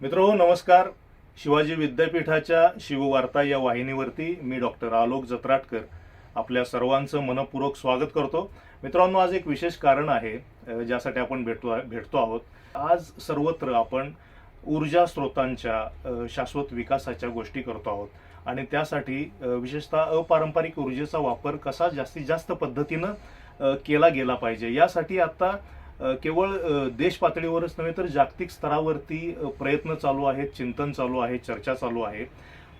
मित्रहो नमस्कार. शिवाजी विद्यापीठाच्या शिववार्ता या वाहिनीवरती मी डॉक्टर आलोक जत्राटकर आपल्या सर्वांचं मनपूर्वक स्वागत करतो. मित्रांनो, आज एक विशेष कारण आहे ज्यासाठी आपण भेटतो आहोत. आज सर्वत्र आपण ऊर्जा स्रोतांच्या शाश्वत विकासाच्या गोष्टी करतो आहोत आणि त्यासाठी विशेषतः अपारंपरिक ऊर्जेचा वापर कसा जास्तीत जास्त पद्धतीनं केला गेला पाहिजे यासाठी आता केवळ देश पातळीवरच नव्हे तर जागतिक स्तरावरती प्रयत्न चालू आहेत, चिंतन चालू आहे, चर्चा चालू आहे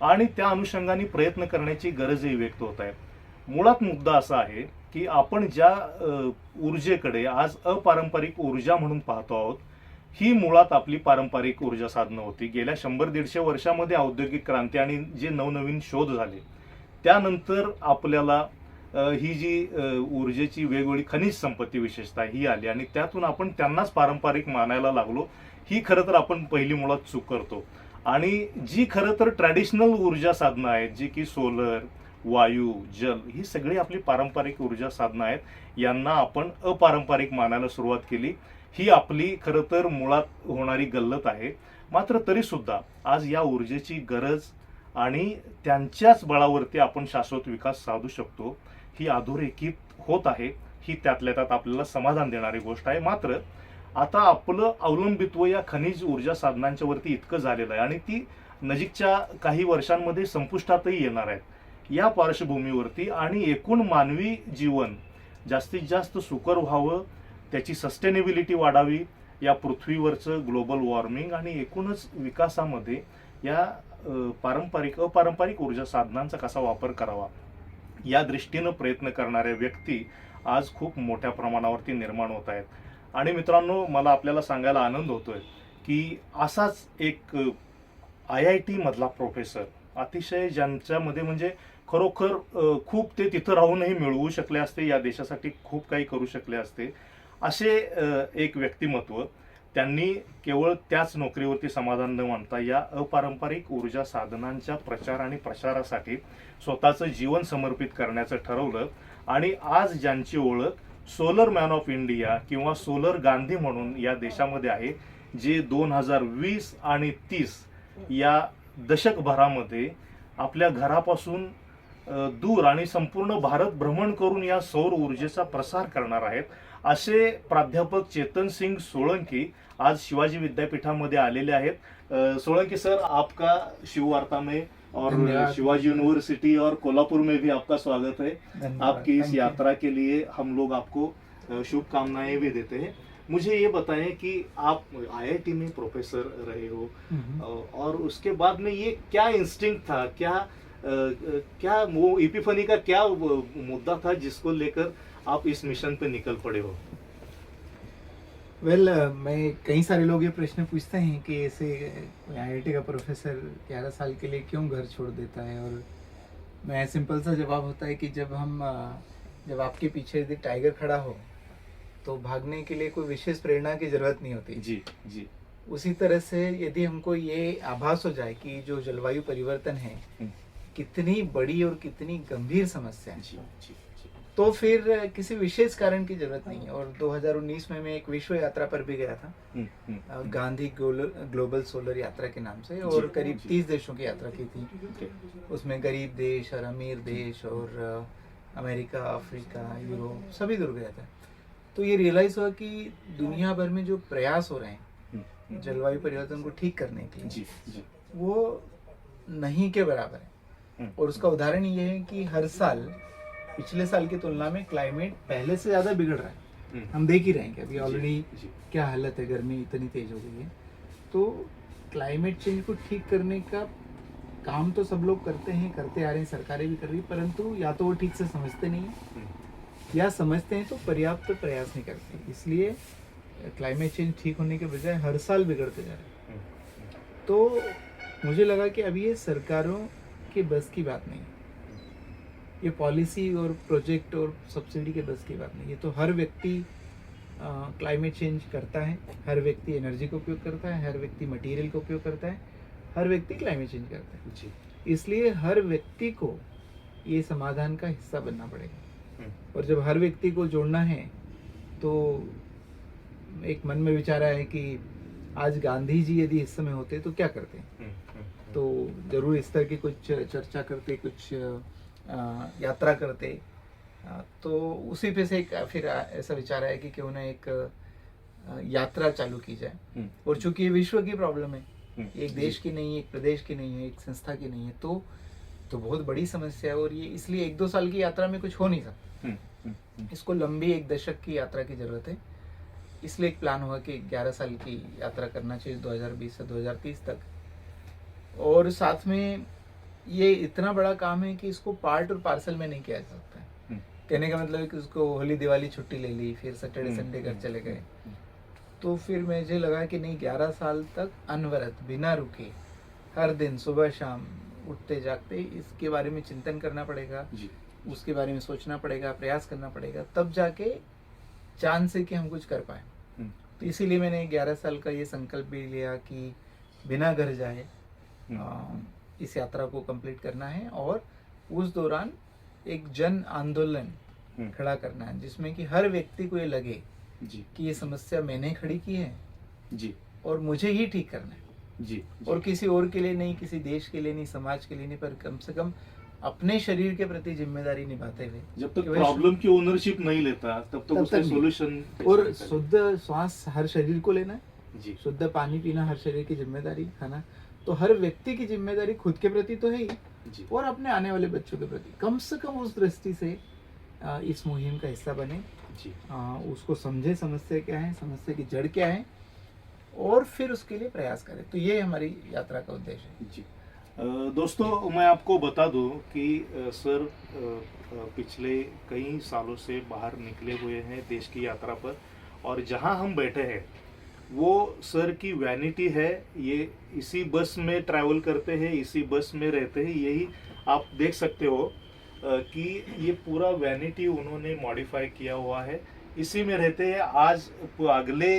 आणि त्या अनुषंगाने प्रयत्न करण्याची गरजही व्यक्त होत आहे. मुळात मुद्दा असा आहे की आपण ज्या ऊर्जेकडे आज अपारंपरिक ऊर्जा म्हणून पाहतो आहोत, ही मुळात आपली पारंपरिक ऊर्जा साधनं होती. गेल्या 100-150 वर्षामध्ये औद्योगिक क्रांती आणि जे नवनवीन शोध झाले त्यानंतर आपल्याला ही जी ऊर्जेची वेगवेगळी खनिज संपत्ती विशेषतः ही आली आणि त्यातून आपण त्यांनाच पारंपरिक मानायला लागलो. ही खरं तर आपण पहिली मुळात चूक करतो. आणि जी खरं तर ट्रॅडिशनल ऊर्जा साधनं आहेत, जी की सोलर, वायू, जल, ही सगळी आपली पारंपरिक ऊर्जा साधनं आहेत, यांना आपण अपारंपरिक मानायला सुरुवात केली. ही आपली खरं तर मुळात होणारी गल्लत आहे. मात्र तरी सुद्धा आज या ऊर्जेची गरज आणि त्यांच्याच बळावरती आपण शाश्वत विकास साधू शकतो ही अधोरेखित होत आहे. ही त्यातल्या त्यात आपल्याला समाधान देणारी गोष्ट आहे. मात्र आता आपलं अवलंबित्व या खनिज ऊर्जा साधनांच्या वरती इतकं झालेलं आहे आणि ती नजीकच्या काही वर्षांमध्ये संपुष्टातही येणार आहेत. या पार्श्वभूमीवरती आणि एकूण मानवी जीवन जास्तीत जास्त सुकर व्हावं, त्याची सस्टेनेबिलिटी वाढावी, या पृथ्वीवरचं ग्लोबल वॉर्मिंग आणि एकूणच विकासामध्ये या अपारंपरिक ऊर्जा साधनांचा कसा वापर करावा या दृष्टीनं प्रयत्न करणाऱ्या व्यक्ती आज खूप मोठ्या प्रमाणावरती निर्माण होत आहेत. आणि मित्रांनो, मला आपल्याला सांगायला आनंद होतोय की असाच एक IIT मधला प्रोफेसर, अतिशय ज्यांच्यामध्ये म्हणजे खरोखर खूप ते तिथं राहूनही मिळवू शकले असते, या देशासाठी खूप काही करू शकले असते, असे एक व्यक्तिमत्व, त्यांनी केवळ त्याच नोकरीवरती समाधान न मानता या अपारंपरिक ऊर्जा साधनांच्या प्रचार आणि प्रसारासाठी स्वतःचं जीवन समर्पित करण्याचं ठरवलं. आणि आज ज्यांची ओळख सोलर मॅन ऑफ इंडिया किंवा सोलर गांधी म्हणून या देशामध्ये आहे, जे 2020 आणि 30 या दशकभरामध्ये आपल्या घरापासून दूर आणि संपूर्ण भारत भ्रमण करून या सौर ऊर्जेचा प्रसार करणार आहेत, असे प्राध्यापक चेतन सिंग सोळंकी आज शिवाजी विद्यापीठामध्ये आलेले आहेत. सोळंकी सर, आपका शिव वार्ता में और शिवाजी यूनिवर्सिटी और कोल्हापुर में भी आपका स्वागत है. आपकी इस यात्रा के लिए हम लोग आपको शुभकामनाएं भी देते हैं. मुझे ये बताएं कि आप IIT में प्रोफेसर रहे हो और उसके बाद में ये क्या इंस्टिंक्ट था, क्या वो इपिफनी का क्या मुद्दा था जिसको लेकर आप इस मिशन पे निकल पड़े हो? मैं कई सारे लोग ये प्रश्न पूछते हैं कि ऐसे IIT का प्रोफेसर 11 साल के लिए क्यों घर छोड़ देता है, और मैं सिंपल सा जवाब होता है कि जब आपके पीछे यदि टाइगर खड़ा हो तो भागने के लिए कोई विशेष प्रेरणा की जरूरत नहीं होती. जी जी. उसी तरह से यदि हमको ये आभास हो जाए कि जो जलवायु परिवर्तन है कितनी बड़ी और कितनी गंभीर समस्या है, जी जी, तो फिर किसी विशेष कारण की जरूरत नहीं है. और 2019 में मैं एक विश्व यात्रा पर भी गया था, गांधी ग्लोबल सोलर यात्रा के नाम से, और करीब 30 देशों की यात्रा की थी. उसमें गरीब देश और अमीर देश और अमेरिका, अफ्रीका, यूरोप सभी दूर गया था. तो ये रियलाइज हुआ कि दुनिया भर में जो प्रयास हो रहे हैं जलवायु परिवर्तन को ठीक करने के लिए, वो नहीं के बराबर है. और उसका उदाहरण ये है कि हर साल पिछले साल की तुलना में क्लाइमेट पहले से ज्यादा बिगड़ रहा है. हम देख ही रहे हैं कि अभी ऑलरेडी क्या हालत है, गर्मी इतनी तेज हो गई है. तो क्लाइमेट चेंज को ठीक करने का काम तो सब लोग करते आ रहे हैं, सरकारें भी कर रही, परंतु या तो वो ठीक से समझते नहीं है या समझते हैं तो पर्याप्त प्रयास नहीं करते. इसलिए क्लाइमेट चेंज ठीक होने के बजाय हर साल बिगड़ते जा रहे हैं. तो मुझे लगा कि अभी ये सरकारों के बस की बात नहीं है, ये पॉलिसी और प्रोजेक्ट और सब्सिडी के बस की बात नहीं. ये तो हर व्यक्ति क्लाइमेट चेंज करता है, हर व्यक्ति एनर्जी का उपयोग करता है, हर व्यक्ति मटेरियल का उपयोग करता है, हर व्यक्ति क्लाइमेट चेंज करता है जी. इसलिए हर व्यक्ति को ये समाधान का हिस्सा बनना पड़ेगा. और जब हर व्यक्ति को जोड़ना है तो एक मन में विचार आया कि आज गांधी जी यदि इस समय होते तो क्या करते हैं। तो जरूर इस तरह की कुछ चर्चा करते, कुछ यात्रा करते। तो उसी पे से एक फिर ऐसा विचार आया कि क्यों ना एक यात्रा चालू की जाए। और चूंकि ये विश्व की प्रॉब्लम है, एक देश की नहीं है, एक प्रदेश की नहीं है, एक संस्था की नहीं है, तो बहुत बड़ी समस्या है। और ये इसलिए 1-2 साल की यात्रा में कुछ हो नहीं सकता। इसको लंबी 1 दशक की यात्रा की जरूरत है। इसलिए एक प्लान हुआ कि 11 साल की यात्रा करना चाहिए 2020 से 2030 तक। और साथ में ये इतना बड़ा काम है कि इसको पार्ट और पार्सल में नहीं किया जा सकता है। कहने का मतलब है कि उसको होली दिवाली छुट्टी ले ली, फिर सैटरडे संडे घर चले गए। तो फिर मुझे लगा कि नहीं, 11 साल तक अनवरत बिना रुके हर दिन सुबह शाम उठते जागते इसके बारे में चिंतन करना पड़ेगा, उसके बारे में सोचना पड़ेगा, प्रयास करना पड़ेगा, तब जाके चांस से कि हम कुछ कर पाए। तो इसीलिए मैंने 11 साल का ये संकल्प भी लिया कि बिना घर जाए इस यात्रा को कंप्लीट करना है। और उस दौरान एक जन आंदोलन खड़ा करना है, जिसमें कि हर व्यक्ति को ये लगे कि ये समस्या मैंने खड़ी की है जी, और मुझे ही ठीक करना है जी, और किसी और के लिए नहीं, किसी देश के लिए नहीं, समाज के लिए नहीं, पर कम से कम अपने शरीर के प्रति जिम्मेदारी निभाते हुए। जब तक प्रॉब्लम की ओनरशिप नहीं लेता तब तक उसका सोल्यूशन। और शुद्ध श्वास हर शरीर को लेना है जी, शुद्ध पानी पीना हर शरीर की जिम्मेदारी, खाना तो हर व्यक्ति की जिम्मेदारी खुद के प्रति तो है ही, और अपने आने वाले बच्चों के प्रति। कम से कम उस दृष्टि से इस मुहिम का हिस्सा बने, उसको समझे, समस्या क्या है, समस्या की जड़ क्या है, और फिर उसके लिए प्रयास करें। तो ये हमारी यात्रा का उद्देश्य है। जी। दोस्तों, मैं आपको बता दूं कि सर पिछले कई सालों से बाहर निकले हुए हैं देश की यात्रा पर, और जहां हम बैठे हैं वो सर की वैनिटी है। ये इसी बस में ट्रैवल करते हैं, इसी बस में रहते हैं। यही आप देख सकते हो कि ये पूरा वैनिटी उन्होंने मॉडिफाई किया हुआ है, इसी में रहते हैं। आज अगले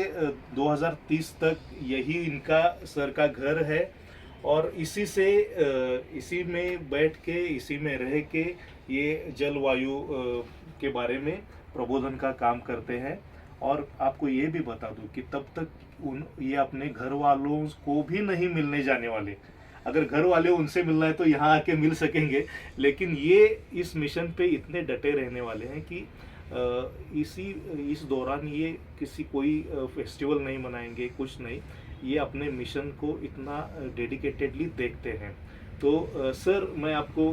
2030 तक यही इनका सर का घर है, और इसी से इसी में बैठ के, इसी में रह के ये जलवायु के बारे में प्रबोधन का काम करते हैं। और आपको ये भी बता दूं कि तब तक ये अपने घर वालों को भी नहीं मिलने जाने वाले। अगर घर वाले उनसे मिलना है तो यहाँ आके मिल सकेंगे, लेकिन ये इस मिशन पे इतने डटे रहने वाले हैं कि इस दौरान ये कोई फेस्टिवल नहीं मनाएंगे, कुछ नहीं। ये अपने मिशन को इतना डेडिकेटेडली देखते हैं। तो सर, मैं आपको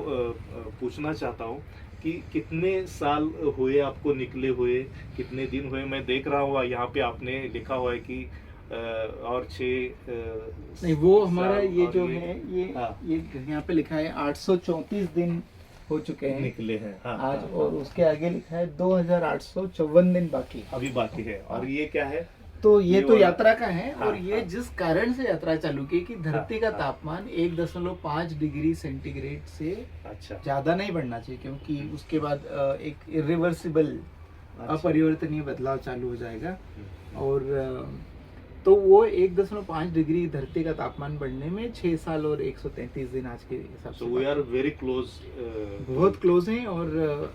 पूछना चाहता हूँ कि कितने साल हुए आपको निकले हुए, कितने दिन हुए? मैं देख रहा हूँ यहाँ पे आपने लिखा हुआ है कि और 6 नहीं, वो हमारा ये जो ये, है ये यहाँ पे लिखा है 834 दिन हो चुके हैं, निकले हैं आज। और उसके आगे लिखा है 2854 दिन बाकी अभी बाकी है। और ये क्या है? तो ये तो वाला- यात्रा का है। और ये हाँ। जिस कारण से यात्रा चालू की कि धरती का तापमान 1.5 डिग्री सेंटीग्रेड से अच्छा, ज्यादा नहीं बढ़ना चाहिए, क्योंकि उसके बाद एक इरिवर्सिबल अपरिवर्तनीय बदलाव चालू हो जाएगा। और तो वो 1.5 डिग्री धरती का तापमान बढ़ने में 6 साल और 133 दिन आज के हिसाब So we are very close, बहुत क्लोज हैं। और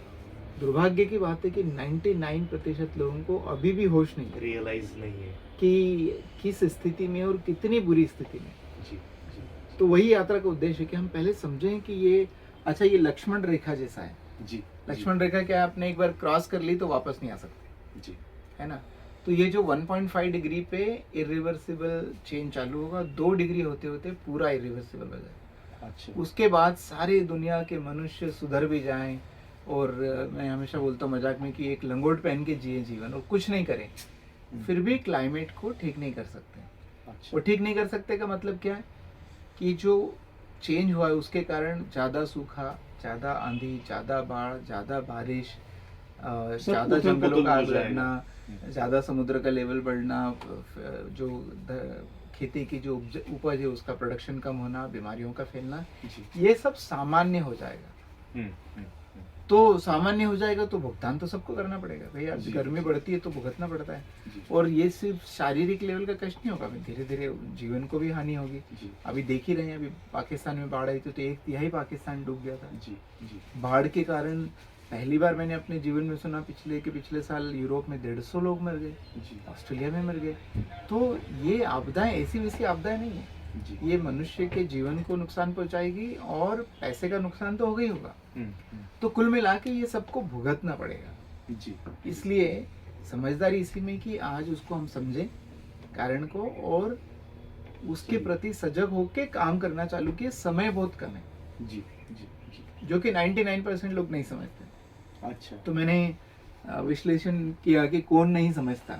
दुर्भाग्य की बात है कि 99% लोगों को अभी भी होश नहीं है रियलाइज नहीं है कि किस स्थिति में और कितनी बुरी स्थिति में। जी, तो वही यात्रा का उद्देश्य है कि हम पहले समझें कि ये ये लक्ष्मण रेखा जैसा है। जी, लक्ष्मण रेखा क्या, आपने एक बार क्रॉस कर ली तो वापस नहीं आ सकते, जी, है ना। तो ये जो 1.5 डिग्री पे इरिवर्सिबल चेंज चालू होगा, 2 डिग्री होते होते पूरा इरिवर्सिबल हो जाएगा। अच्छा, उसके बाद सारी दुनिया के मनुष्य सुधर भी जाएं, और मैं हमेशा बोलता हूँ मजाक में कि एक लंगोट पहन के जिए जीवन और कुछ नहीं करें, फिर भी क्लाइमेट को ठीक नहीं कर सकते। अच्छा, वो ठीक नहीं कर सकते का मतलब क्या है कि जो चेंज हुआ है उसके कारण ज़्यादा सूखा, ज़्यादा आंधी, ज़्यादा बाढ़, ज़्यादा बारिश, ज़्यादा जंगलों का आग लगना, ज़्यादा समुद्र का लेवल बढ़ना, जो खेती की जो उपज है उसका प्रोडक्शन कम होना, बीमारियों का फैलना, ये सब सामान्य हो जाएगा। तो सामान्य हो जाएगा तो भुगतान तो सबको करना पड़ेगा भाई। अब गर्मी बढ़ती है तो भुगतना पड़ता है। और ये सिर्फ शारीरिक लेवल का कष्ट नहीं होगा, धीरे धीरे जीवन को भी हानि होगी। अभी देख ही रहे हैं, अभी पाकिस्तान में बाढ़ आई थी तो 1/3 पाकिस्तान डूब गया था। बाढ़ के कारण पहली बार मैंने अपने जीवन में सुना पिछले साल यूरोप में 150 लोग मर गए, जी ऑस्ट्रेलिया में मर गए। तो ये आपदाएं ऐसी वैसी आपदाएं नहीं है, जी ये मनुष्य के जीवन को नुकसान पहुंचाएगी और पैसे का नुकसान तो होगा ही होगा। तो कुल मिला के ये सबको भुगतना पड़ेगा। जी इसलिए समझदारी इसी में कि आज उसको हम समझें कारण को और उसके सही। प्रति सजग होके काम करना चालू किए। समय बहुत कम है, जी जी जी जो कि 99% लोग नहीं समझते। अच्छा तो मैंने विश्लेषण किया कि कौन नहीं समझता।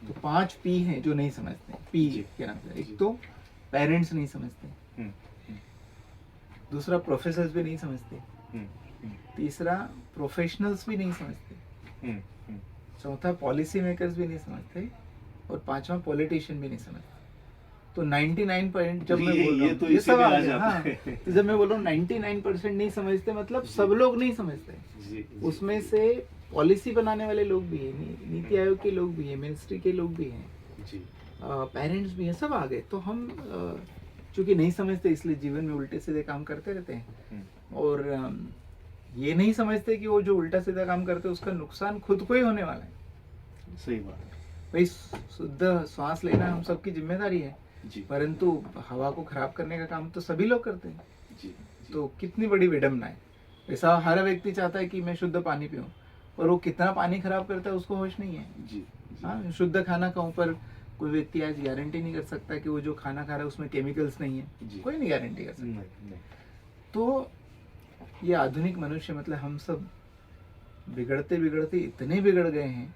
तो 5 P हैं जो नहीं समझते। P G. के नाम से, जी। एक तो पेरेंट्स नहीं समझते, हम्म, दूसरा प्रोफेसर्स भी नहीं समझते, हम्म, तीसरा प्रोफेशनल्स भी नहीं समझते, हम्म, हम्म, चौथा पॉलिसी मेकर्स भी नहीं समझते और पांचवा पॉलिटिशियन भी नहीं समझते। तो 99% जब मैं बोल रहा ये तो हूँ, ये इसी सब में आ आ गया। जाता हाँ, है। तो जब मैं बोल रहा हूँ 99% नहीं समझते, मतलब जी। सब लोग नहीं समझते। जी, जी, उसमें से पॉलिसी बनाने वाले लोग भी हैं, नीति आयोग के लोग भी हैं, मिनिस्ट्री के लोग भी हैं, जी पेरेंट्स भी हैं, सब आ गए। तो हम चूंकि नहीं समझते इसलिए जीवन में उल्टे सीधे काम करते रहते हैं। हम्म, और ये नहीं समझते कि वो जो उल्टा सीधा काम करते हैं उसका नुकसान खुद को ही होने वाला है। सही बात है। भाई शुद्ध श्वास लेना हम सबकी जिम्मेदारी है, जी परंतु हवा को खराब करने का काम तो सभी लोग करते हैं। जी जी, तो कितनी बड़ी विडम्बना है। ऐसा हर व्यक्ति चाहता है कि मैं शुद्ध पानी पीऊं, पर वो कितना पानी खराब करता है उसको होश नहीं है। जी जी, हाँ, शुद्ध खाना खाऊं, पर कोई व्यक्ति आज गारंटी नहीं कर सकता कि वो जो खाना खा रहा है उसमें केमिकल्स नहीं है। जी। कोई नहीं गारंटी कर सकता। नहीं नहीं तो ये आधुनिक मनुष्य, मतलब हम सब बिगड़ते बिगड़ते इतने बिगड़ गए हैं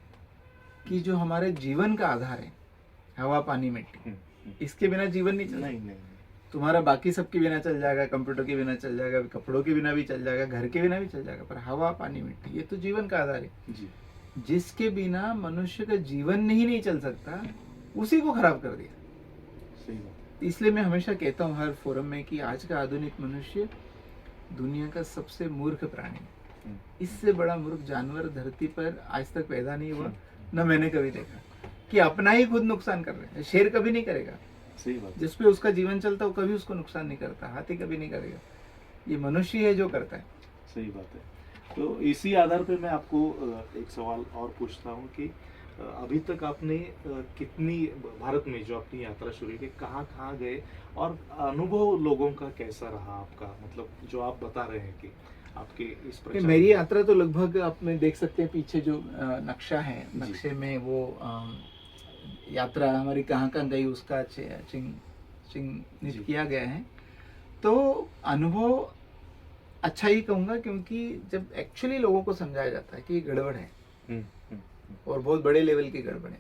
कि जो हमारे जीवन का आधार है, हवा पानी मिट्टी, इसके बिना जीवन नहीं चलता। नहीं नहीं तुम्हारा बाकी सबके बिना चल जाएगा, कंप्यूटर के बिना चल जाएगा, कपड़ों के बिना भी चल जाएगा, घर के बिना भी चल जाएगा, पर हवा पानी मिट्टी ये तो जीवन का आधार है। जी जिसके बिना मनुष्य का जीवन ही नहीं चल सकता, उसी को खराब कर दिया। सही बात इसलिए मैं हमेशा कहता हूँ हर फोरम में कि आज का आधुनिक मनुष्य दुनिया का सबसे मूर्ख प्राणी है। है। इससे बड़ा मूर्ख जानवर धरती पर आज तक पैदा नहीं हुआ, न मैंने कभी देखा कि अपना ही खुद नुकसान कर रहे हैं। शेर कभी नहीं करेगा, सही बात जिस पे उसका जीवन चलता है वो कभी उसको नुकसान नहीं करता। हाथी कभी नहीं करेगा, ये मनुष्य है जो करता है। सही बात है। तो इसी आधार पे मैं आपको एक सवाल और पूछता हूँ कि अभी तक आपने कितनी भारत में जो अपनी यात्रा शुरू की, कहाँ कहाँ गए और अनुभव लोगों का कैसा रहा आपका, मतलब जो आप बता रहे हैं कि आपके इस कि प्रचार मेरी यात्रा तो लगभग आप में देख सकते हैं पीछे जो नक्शा है, जी। नक्शे में वो यात्रा हमारी कहाँ कहाँ गई उसका चिन्हित जी। किया गया है। तो अनुभव अच्छा ही कहूँगा, क्योंकि जब एक्चुअली लोगों को समझाया जाता है कि ये गड़बड़ है हम्म, और बहुत बड़े लेवल की गड़बड़ है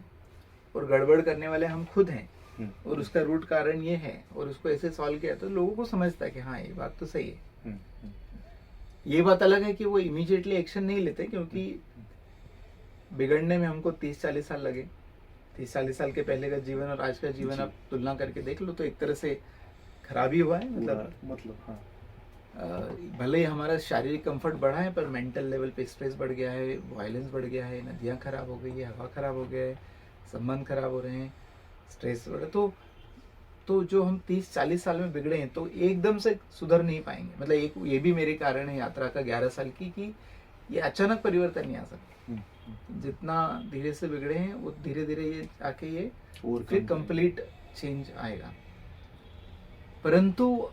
और गड़बड़ करने वाले हम खुद हैं और उसका रूट कारण ये है और उसको ऐसे सॉल्व किया, तो लोगों को समझता है कि हाँ ये बात तो सही है। हम्म, ये बात अलग है कि वो इमीडिएटली एक्शन नहीं लेते, क्योंकि बिगड़ने में हमको 30-40 साल लगे। 30-40 साल के पहले का जीवन और आज का जीवन जी। आप तुलना करके देख लो तो एक तरह से खराब ही हुआ है। मतलब हाँ भले ही हमारा शारीरिक कंफर्ट बढ़ा है, पर मेंटल लेवल पे स्ट्रेस बढ़ गया है, वायलेंस बढ़ गया है, नदियाँ खराब हो गई है, हवा खराब हो गया है, संबंध खराब हो रहे हैं, स्ट्रेस बढ़ा। तो जो हम 30-40 साल में बिगड़े हैं तो एकदम से सुधर नहीं पाएंगे। मतलब एक ये भी मेरे कारण है यात्रा का 11 साल की, कि ये अचानक परिवर्तन नहीं आ सकता। जितना धीरे से बिगड़े हैं वो धीरे धीरे ये आके ये और फिर कंप्लीट चेंज आएगा। परंतु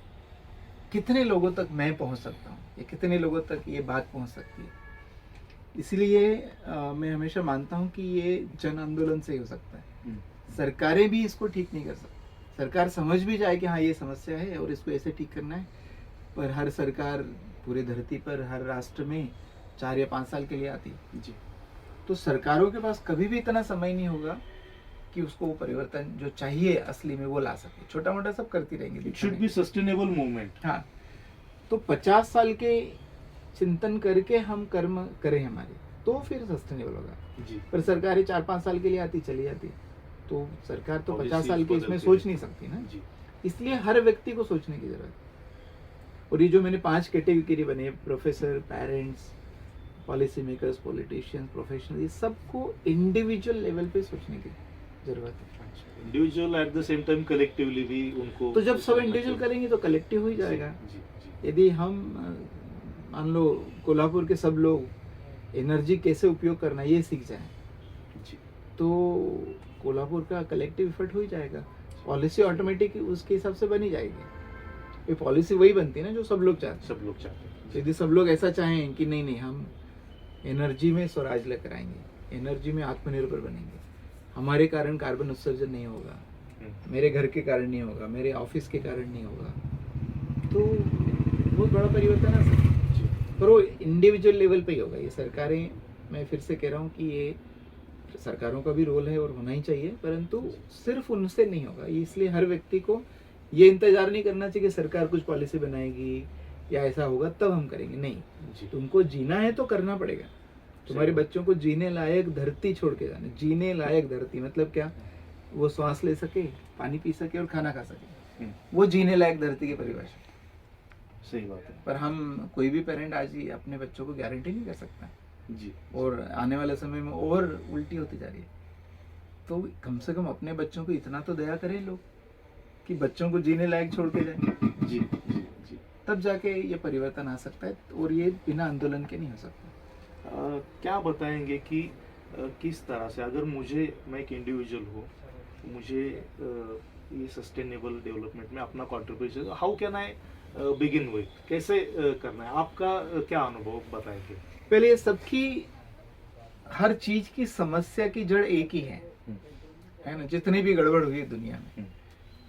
कितने लोगों तक मैं पहुंच सकता हूँ, या कितने लोगों तक ये बात पहुंच सकती है, इसलिए मैं हमेशा मानता हूँ कि ये जन आंदोलन से ही हो सकता है। सरकारें भी इसको ठीक नहीं कर सकती। सरकार समझ भी जाए कि हाँ ये समस्या है और इसको ऐसे ठीक करना है, पर हर सरकार पूरे धरती पर हर राष्ट्र में 4 या 5 साल के लिए आती है। जी तो सरकारों के पास कभी भी इतना समय नहीं होगा कि उसको वो परिवर्तन जो चाहिए असली में वो ला सके। छोटा मोटा सब करती रहेंगी। It should be sustainable movement. हाँ, तो 50 साल के चिंतन करके हम कर्म करें हमारे, तो फिर सस्टेनेबल होगा। जी पर सरकारें 4-5 साल के लिए आती चली जाती, तो सरकार तो 50 Policies साल के इसमें बदलती सोच है। नहीं सकती ना। जी इसलिए हर व्यक्ति को सोचने की जरूरत है। और ये जो मैंने 5 कैटेगरी बने, professor, parents, policy makers, politicians, professional, ये सबको इंडिविजुअल लेवल पे सोचने की जरूरत है। Individual at the same time collectively भी उनको, तो जब सब इंडिविजुअल करेंगे तो कलेक्टिव हो ही जाएगा। जी जी यदि हम मान लो कोल्हापुर के सब लोग एनर्जी कैसे उपयोग करना ये सीख जाए जी तो कोल्हापुर का कलेक्टिव इफर्ट हो ही जाएगा। पॉलिसी ऑटोमेटिक उसके हिसाब से बनी जाएगी। ये पॉलिसी वही बनती है ना जो सब लोग चाहते हैं। सब लोग चाहते हैं। यदि सब लोग ऐसा चाहें कि नहीं नहीं हम एनर्जी में स्वराज लेकर आएंगे, एनर्जी में आत्मनिर्भर बनेंगे, हमारे कारण कार्बन उत्सर्जन नहीं होगा, मेरे घर के कारण नहीं होगा, मेरे ऑफिस के कारण नहीं होगा, तो बहुत बड़ा परिवर्तन आ सकता है। पर वो इंडिविजुअल लेवल पे ही होगा। ये सरकारें, मैं फिर से कह रहा हूँ कि ये सरकारों का भी रोल है और होना ही चाहिए, परंतु सिर्फ उनसे नहीं होगा। इसलिए हर व्यक्ति को ये इंतजार नहीं करना चाहिए कि सरकार कुछ पॉलिसी बनाएगी या ऐसा होगा तब हम करेंगे। नहीं, तुमको जीना है तो करना पड़ेगा। तुम्हारे बच्चों को जीने लायक धरती छोड़ के जाना। जीने लायक धरती मतलब क्या? वो श्वास ले सके, पानी पी सके और खाना खा सके, वो जीने लायक धरती की परिभाषा। सही बात है। पर हम कोई भी पेरेंट आज ही अपने बच्चों को गारंटी नहीं कर सकता जी और आने वाले समय में और उल्टी होती जा रही है। तो कम से कम अपने बच्चों को इतना तो दया करें लोग कि बच्चों को जीने लायक छोड़ के जाए। जी जी जी। तब जाके ये परिवर्तन आ सकता है और ये बिना आंदोलन के नहीं हो सकता। क्या बताएंगे कि किस तरह से, अगर मैं एक इंडिविजुअल हूँ, मुझे ये सस्टेनेबल डेवलपमेंट में अपना contribution, how can I begin with, कैसे करना है? आपका क्या अनुभव बताएंगे? पहले ये सबकी, हर चीज की समस्या की जड़ एक ही है ना? जितनी भी गड़बड़ हुई है दुनिया में,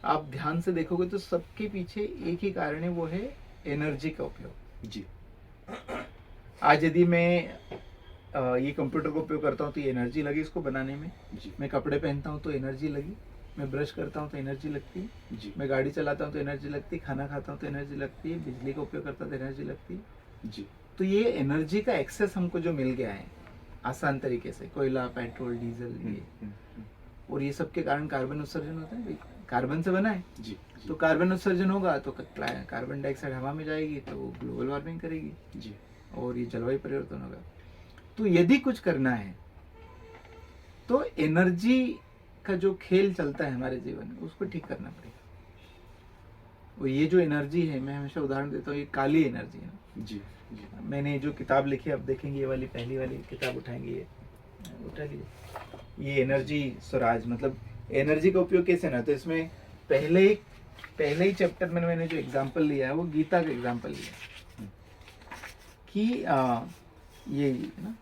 आप ध्यान से देखोगे तो सबके पीछे एक ही कारण है, वो है एनर्जी का उपयोग। जी। आज यदि मैं ये कंप्यूटर का उपयोग करता हूँ तो एनर्जी लगी इसको बनाने में। जी। मैं कपड़े पहनता हूँ तो एनर्जी लगी, मैं ब्रश करता हूँ तो एनर्जी लगती है, जी। मैं गाड़ी चलाता हूँ तो एनर्जी लगती है, खाना खाता हूँ तो एनर्जी लगती है, बिजली का उपयोग करता हूँ तो एनर्जी लगती है। जी। तो ये एनर्जी का एक्सेस हमको जो मिल गया है आसान तरीके से, कोयला, पेट्रोल, डीजल, ये और ये सब के कारण कार्बन उत्सर्जन होता है। कार्बन से बना है जी। तो कार्बन उत्सर्जन होगा तो कार्बन डाइऑक्साइड हवा में जाएगी तो ग्लोबल वार्मिंग करेगी जी। और ये जलवायु परिवर्तन होगा। तो यदि कुछ करना है तो एनर्जी का जो खेल चलता है हमारे जीवन में उसको ठीक करना पड़ेगा। वो ये जो एनर्जी है, मैं हमेशा उदाहरण देता हूँ, ये काली एनर्जी है। जी जी। मैंने जो किताब लिखी आप देखेंगे, ये वाली पहली वाली किताब उठाएंगे, ये उठा लीजिए, ये एनर्जी स्वराज, मतलब एनर्जी का उपयोग कैसे ना। तो इसमें पहले ही चैप्टर में मैंने जो एग्जाम्पल लिया है वो गीता का एग्जाम्पल लिया कि ये ना,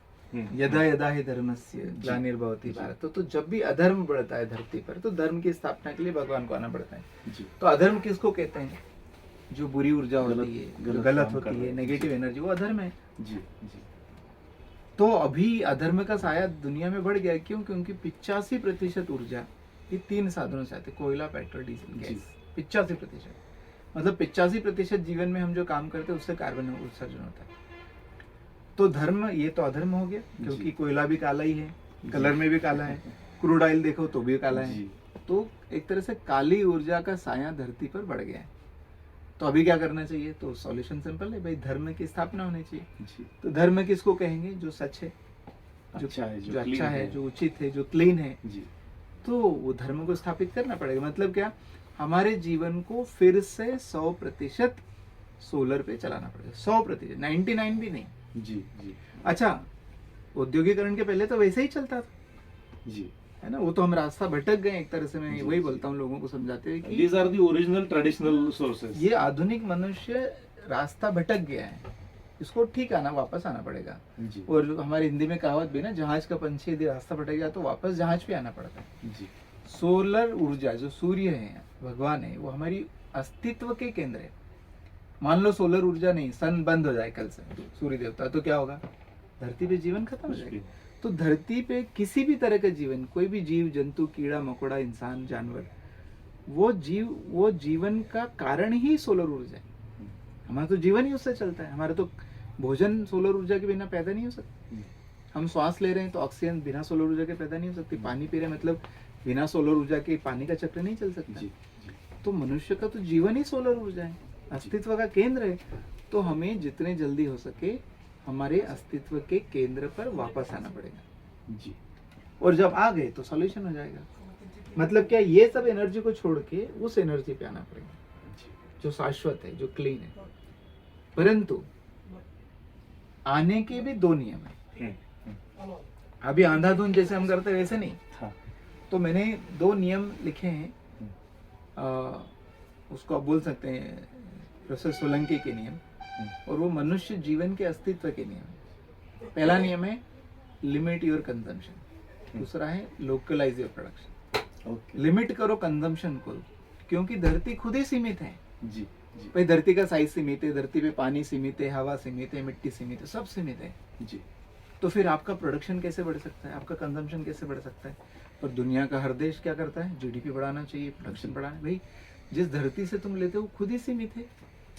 यदा यदा ही धर्मस्य ग्लानिर्भवति भारत। तो जब भी अधर्म बढ़ता है धरती पर तो धर्म की स्थापना के लिए भगवान को आना पड़ता है। जी। तो अधर्म किसको कहते हैं? जो बुरी ऊर्जा होती है, जो गलत होती है, नेगेटिव एनर्जी, वो अधर्म है। जी जी। तो अभी अधर्म का साया दुनिया में बढ़ गया। क्यों? क्योंकि 85% ऊर्जा ये 3 साधनों से आती है, कोयला, पेट्रोल, डीजल, गैस। 85%, मतलब 85% जीवन में हम जो काम करते हैं उससे कार्बन उत्सर्जन होता है। तो धर्म, ये तो अधर्म हो गया क्योंकि कोयला भी काला ही है, कलर में भी काला है, क्रूड ऑयल देखो तो भी काला है। तो एक तरह से काली ऊर्जा का साया धरती पर बढ़ गया है। तो अभी क्या करना चाहिए? तो सॉल्यूशन सिंपल है भाई, धर्म की स्थापना होनी चाहिए। तो धर्म किसको कहेंगे? जो सच है, जो अच्छा है, जो उचित है, जो क्लीन है। तो वो धर्म को स्थापित करना पड़ेगा। मतलब क्या? हमारे जीवन को फिर से 100% सोलर पे चलाना पड़ेगा। 100%, 99 भी नहीं। जी जी। अच्छा, औद्योगिकरण के पहले तो वैसे ही चलता था जी, है ना? वो तो हम रास्ता भटक गए एक तरह से। मैं वही बोलता हूँ लोगों को समझाते हुए कि these are the original traditional sources। ये आधुनिक मनुष्य रास्ता भटक गया है, इसको ठीक आना, वापस आना पड़ेगा। जी। और हमारी हिंदी में कहावत भी ना, जहाज का पंछी यदि रास्ता भटक गया तो वापस जहाज पे आना पड़ता है। जी। सोलर ऊर्जा, जो सूर्य है, भगवान है, वो हमारी अस्तित्व के केंद्र है। मान लो सोलर ऊर्जा नहीं, सन बंद हो जाए कल से, सूर्य देवता, तो क्या होगा? धरती पे जीवन खत्म हो जाएगा। तो धरती पे किसी भी तरह का जीवन, कोई भी जीव जंतु, कीड़ा मकोड़ा, इंसान, जानवर, वो जीवन का कारण ही सोलर ऊर्जा है। हमारा तो जीवन ही उससे चलता है। हमारा तो भोजन सोलर ऊर्जा के बिना पैदा नहीं हो सकता। हम श्वास ले रहे हैं तो ऑक्सीजन बिना सोलर ऊर्जा के पैदा नहीं हो सकती। पानी पी रहे हैं मतलब बिना सोलर ऊर्जा के पानी का चक्र नहीं चल सकता। तो मनुष्य का तो जीवन ही सोलर ऊर्जा है, अस्तित्व का केंद्र है। तो हमें जितने जल्दी हो सके हमारे अस्तित्व के केंद्र पर वापस आना पड़ेगा। जी। और जब आ गए तो सॉल्यूशन हो जाएगा। मतलब क्या? ये सब एनर्जी को छोड़ के उस एनर्जी पे आना पड़ेगा जो शाश्वत है, जो क्लीन है। परंतु आने के भी 2 नियम है। अभी अंधाधुंध जैसे हम करते हैं वैसे नहीं। हाँ। तो मैंने 2 नियम लिखे हैं, उसको आप बोल सकते हैं प्रोफेसर सोलंकी के नियम, और वो मनुष्य जीवन के अस्तित्व के नियम है। पहला नियम है लिमिट योर कंजम्पशन, दूसरा है localise your production. Okay. Limit करो कंजम्पशन को, क्योंकि धरती खुद ही सीमित है जी जी भाई। धरती का साइज सीमित है, धरती पे पानी सीमित है, हवा सीमित है, मिट्टी सीमित है, सब सीमित है। जी। तो फिर आपका प्रोडक्शन कैसे बढ़ सकता है, आपका कंजम्पशन कैसे बढ़ सकता है? और दुनिया का हर देश क्या करता है, जीडीपी बढ़ाना चाहिए, प्रोडक्शन बढ़ाना। भाई जिस धरती से तुम लेते हो खुद ही सीमित है,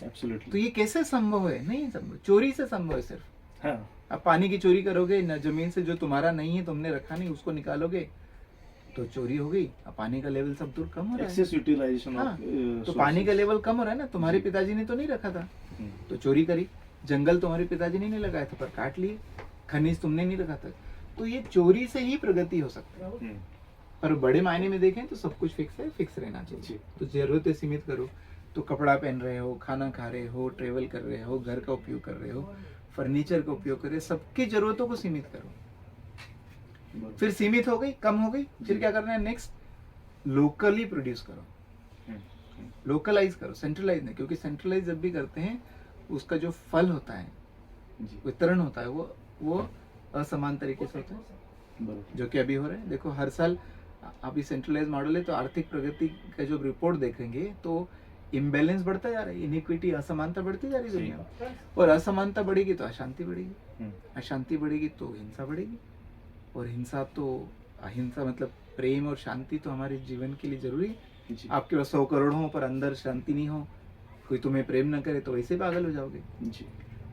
तो एब्सोल्युटली। ये कैसे संभव है? नहीं संभव, चोरी से संभव है सिर्फ। हाँ। आप पानी की चोरी करोगे न, जमीन से जो तुम्हारा नहीं है, तुमने रखा नहीं, उसको निकालोगे तो चोरी हो गई। अब पानी का लेवल सब दूर कम हो रहा है। एक्सेस यूटिलाइजेशन हाँ, ऑफ तो पानी का लेवल कम हो रहा है ना। तुम्हारे पिताजी ने तो नहीं रखा था, तो चोरी करी। जंगल तुम्हारे पिताजी ने नहीं लगाया था, पर काट लिए। खनिज तुमने नहीं रखा था, तो ये चोरी से ही प्रगति हो सकती है। पर बड़े मायने में देखें तो सब कुछ फिक्स है, फिक्स रहना चाहिए। तो जरूरतें सीमित करो। तो कपड़ा पहन रहे हो, खाना खा रहे हो, ट्रेवल कर रहे हो, घर का उपयोग कर रहे हो, फर्नीचर का उपयोग कर रहे हो, सबकी जरूरतों को सीमित करो। फिर सीमित हो गई, कम हो गई, फिर क्या करना है? नेक्स्ट लोकली प्रोड्यूस करो, लोकलाइज करो, सेंट्रलाइज नहीं। क्योंकि सेंट्रलाइज जब भी करते हैं उसका जो फल होता है, वितरण होता है, वो असमान तरीके से होता है, जो कि अभी हो रहा है। देखो हर साल अभी सेंट्रलाइज मॉडल है, तो आर्थिक प्रगति का जो रिपोर्ट देखेंगे तो इम्बैलेंस बढ़ता जा रहा है, इनइक्विटी, असमानता बढ़ती जा रही है दुनिया में। और असमानता बढ़ेगी तो अशांति बढ़ेगी, अशांति बढ़ेगी तो हिंसा बढ़ेगी, और हिंसा तो अहिंसा मतलब प्रेम और शांति तो हमारे जीवन के लिए जरूरी है। आपके पास 100 करोड़ हो पर अंदर शांति नहीं हो, कोई तुम्हें प्रेम न करे, तो वैसे पागल हो जाओगे। जी।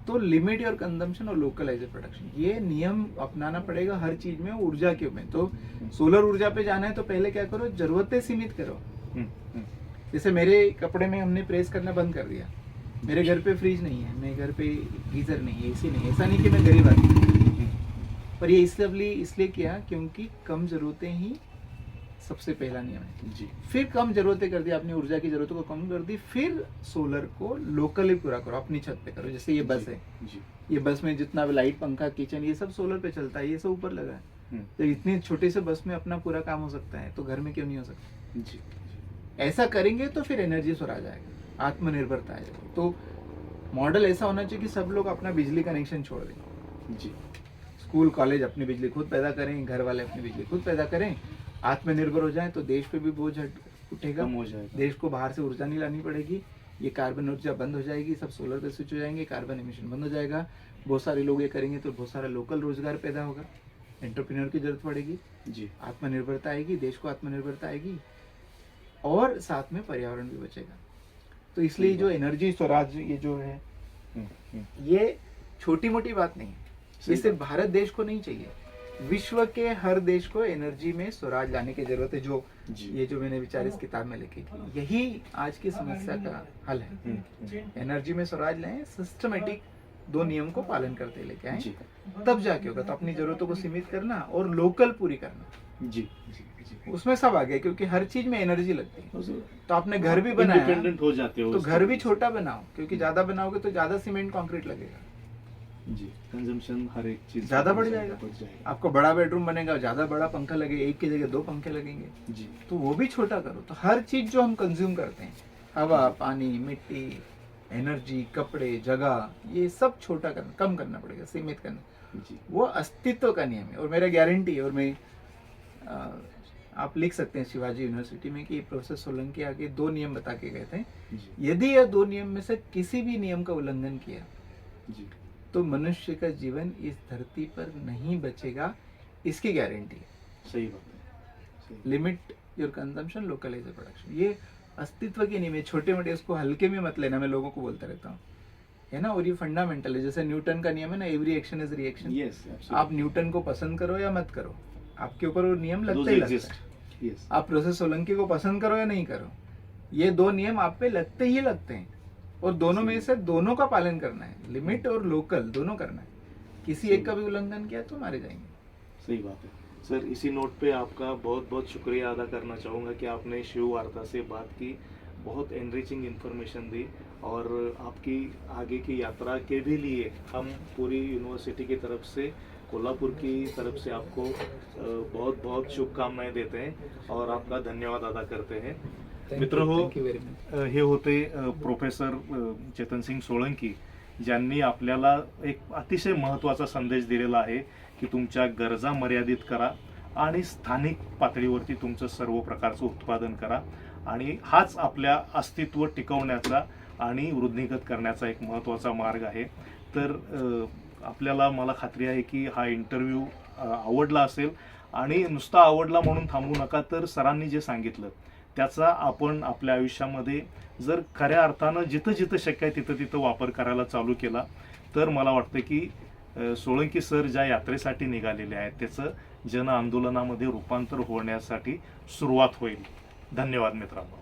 तो लिमिट योर कंजम्पशन और लोकलाइज प्रोडक्शन, ये नियम अपनाना पड़ेगा हर चीज में। ऊर्जा के में तो सोलर ऊर्जा पे जाना है तो पहले क्या करो, जरूरतें सीमित करो। जैसे मेरे कपड़े में हमने प्रेस करना बंद कर दिया। मेरे घर पे फ्रिज नहीं है, मेरे घर पे गीजर नहीं है, एसी नहीं है। ऐसा नहीं कि मैं गरीब आदमी, पर ये इसलिए किया क्योंकि कम जरूरतें ही सबसे पहला नियम है। जी। फिर कम जरूरतें कर दी आपने, ऊर्जा की जरूरतों को कम कर दी, फिर सोलर को लोकली पूरा करो, अपनी छत पे करो। जैसे ये बस है, ये बस में जितना भी लाइट, पंखा, किचन, ये सब सोलर पे चलता है, ये सब ऊपर लगा है। तो इतने छोटे से बस में अपना पूरा काम हो सकता है, तो घर में क्यों नहीं हो सकता? जी। ऐसा करेंगे तो फिर एनर्जी स्वराज आएगा, आत्मनिर्भरता आएगा। तो मॉडल ऐसा होना चाहिए कि सब लोग अपना बिजली कनेक्शन छोड़ दें। जी। स्कूल कॉलेज अपनी बिजली खुद पैदा करें, घर वाले अपनी बिजली खुद पैदा करें, आत्मनिर्भर हो जाएं, तो देश पे भी बोझ उठेगा, कम हो जाएगा। देश को बाहर से ऊर्जा नहीं लानी पड़ेगी, ये कार्बन ऊर्जा बंद हो जाएगी, सब सोलर पे स्विच हो जाएंगे, कार्बन एमिशन बंद हो जाएगा। बहुत सारे लोग ये करेंगे तो बहुत सारा लोकल रोजगार पैदा होगा, एंटरप्रेन्योर की जरूरत पड़ेगी, जी। आत्मनिर्भरता आएगी, देश को आत्मनिर्भरता आएगी, और साथ में पर्यावरण भी बचेगा। तो इसलिए जो एनर्जी स्वराज ये जो है, ये छोटी मोटी बात नहीं है। ये सिर्फ भारत देश को नहीं चाहिए, विश्व के हर देश को एनर्जी में स्वराज लाने की जरूरत है। जो ये जो मैंने विचार इस किताब में लिखी थी, यही आज की समस्या का हल है। एनर्जी में स्वराज लाएं, सिस्टमेटिक 2 नियम को पालन करते लेके आए, तब जाके होगा। तो अपनी जरूरतों को सीमित करना और लोकल पूरी करना, जी। उसमें सब आ गया, क्योंकि हर चीज में एनर्जी लगती है। तो आपने घर भी बनाया, इंडिपेंडेंट हो जाते हो, तो घर भी छोटा बनाओ, क्योंकि ज्यादा बनाओगे तो ज्यादा सीमेंट कंक्रीट लगेगा, जी। कंजम्पशन हर एक चीज ज्यादा बढ़ जाएगा। आपको बड़ा बेडरूम बनेगा, ज्यादा बड़ा पंखा लगेगा, एक की जगह 2 पंखे लगेंगे, जी। तो वो भी छोटा करो। तो हर चीज जो हम कंज्यूम करते हैं, हवा, पानी, मिट्टी, एनर्जी, कपड़े, जगह, ये सब छोटा करना, कम करना पड़ेगा, सीमित करना। जी। वो अस्तित्व का नियम है। और मेरा गारंटी है, और मैं आप लिख सकते हैं शिवाजी यूनिवर्सिटी में कि प्रोफेसर सोलंकी आगे 2 नियम बता के गए थे। जी। यदि यह 2 नियम में से किसी भी नियम का उल्लंघन किया, जी। तो मनुष्य का जीवन इस धरती पर नहीं बचेगा, इसकी गारंटी है। सही बात है। Limit your consumption, localise your production, ये अस्तित्व के नियम है। छोटे मोटे इसको हल्के में मत लेना, मैं लोगों को बोलता रहता हूँ, है ना। और ये फंडामेंटल है, जैसे न्यूटन का नियम है ना, every action is reaction. Yes, आप न्यूटन को पसंद करो या मत करो, आपके ऊपर वो नियम लगता ही लगता है। आप प्रोफेसर सोलंकी को पसंद करो या नहीं करो, ये 2 नियम आप पे लगते ही लगते हैं। और दोनों में से दोनों का पालन करना है, लिमिट और लोकल दोनों करना है। किसी एक का भी उल्लंघन किया तो मारे जाएंगे। सही बात है सर। इसी नोट पे आपका बहुत बहुत शुक्रिया अदा करना चाहूँगा कि आपने शिव वार्ता से बात की, बहुत एनरिचिंग इन्फॉर्मेशन दी, और आपकी आगे की यात्रा के भी लिए हम पूरी यूनिवर्सिटी की तरफ से कोल्हापुर की तरफ से आपको बहुत बहुत शुभकामनाएं देते हैं और आपका धन्यवाद अदा करते हैं. मित्र हो, थँक्यू व्हेरी मच. हे होते प्रोफेसर चेतनसिंग सोळंकी, ज्यांनी आपल्याला एक अतिशय महत्त्वाचा संदेश दिलेला आहे की तुमच्या गरजा मर्यादित करा आणि स्थानिक पातळीवरती तुमचं सर्व प्रकारचं उत्पादन करा, आणि हाच आपल्या अस्तित्व टिकवण्याचा आणि वृद्धिंगत करण्याचा एक महत्त्वाचा मार्ग आहे. तर आपल्याला, मला खात्री आहे की हा इंटरव्ह्यू आवडला असेल, आणि नुसता आवडला म्हणून थांबू नका, तर सरांनी जे सांगितलं त्याचा आपण आपल्या आयुष्यामध्ये जर खऱ्या अर्थानं जिथं जिथं शक्य आहे तिथं तिथं वापर करायला चालू केला, तर मला वाटतं की सोळंकी सर ज्या यात्रेसाठी निघालेले आहेत त्याचं जन आंदोलनामध्ये रूपांतर होण्यासाठी सुरुवात होईल. धन्यवाद मित्रांनो.